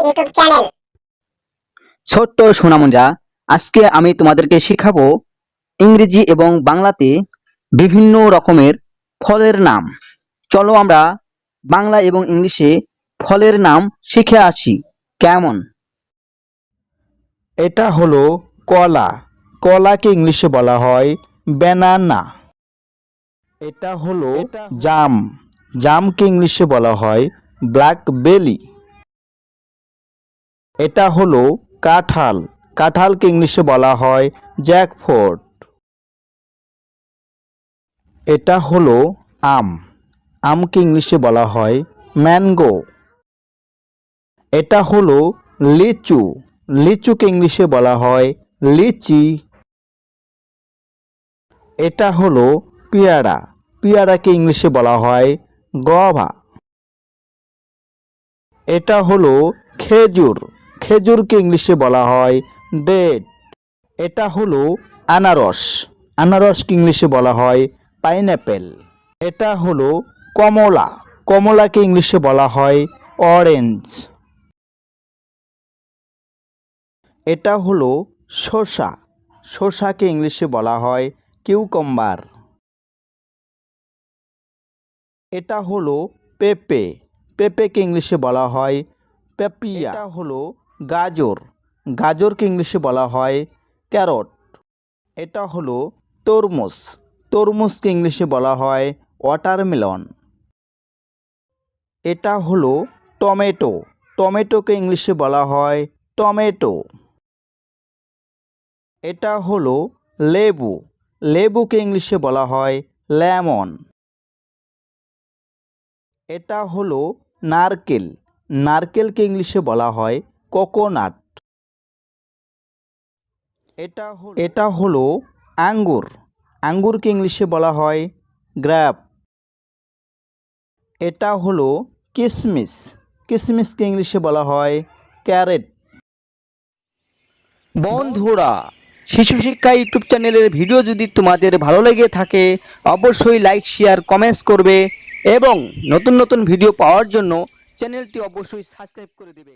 YouTube channel. ছোট্ট সোনামুঞ্জা, আজকে আমি তোমাদেরকে শেখাবো ইংরেজি এবং বাংলাতে বিভিন্ন রকমের ফলের নাম। চলো আমরা বাংলা এবং ইংলিশে ফলের নাম শিখে আসি। কেমন? এটা হলো কলা। কলাকে ইংলিশে বলা হয় ব্যানানা। এটা হলো জাম। জামকে ইংলিশে বলা হয় ব্ল্যাকবেরি। এটা হলো কাঁঠাল। কাঁঠালকে ইংলিশে বলা হয় জ্যাকফ্রুট। এটা হলো আম। আমকে ইংলিশে বলা হয় ম্যাঙ্গো। এটা হলো লিচু। লিচুকে ইংলিশে বলা হয় লিচি। এটা হলো পেয়ারা। পেয়ারাকে ইংলিশে বলা হয় গভা। এটা হলো খেজুর। খেজুরকে ইংলিশে বলা হয় ডেট। এটা হলো আনারস। আনারসকে ইংলিশে বলা হয় পাইনঅ্যাপেল। এটা হলো কমলা। কমলাকে ইংলিশে বলা হয় অরেঞ্জ। এটা হলো শসা। শসাকে ইংলিশে বলা হয় কিউকাম্বার। এটা হলো পেঁপে। পেঁপেকে ইংলিশে বলা হয় পেপিয়া। এটা হলো গাজর। গাজরকে ইংলিশে বলা হয় ক্যারট। এটা হলো তরমুজ। তরমুজকে ইংলিশে বলা হয় ওয়াটারমেলন। এটা হলো টমেটো। টমেটোকে ইংলিশে বলা হয় টমেটো। এটা হলো লেবু। লেবুকে ইংলিশে বলা হয় লেমন। এটা হলো নারকেল। নারকেলকে ইংলিশে বলা হয় কোকোনাট। এটা হলো আঙ্গুর। আঙ্গুরকে ইংলিশে বলা হয় গ্রেপ। এটা হলো কিশমিশ। কিশমিশকে ইংলিশে বলা হয় ক্যারেট। বন্ধুরা, শিশু শিক্ষা ইউটিউব চ্যানেলের ভিডিও যদি তোমাদের ভালো লেগে থাকে অবশ্যই লাইক, শেয়ার, কমেন্টস করবে এবং নতুন নতুন ভিডিও পাওয়ার জন্য চ্যানেলটি অবশ্যই সাবস্ক্রাইব করে দেবে।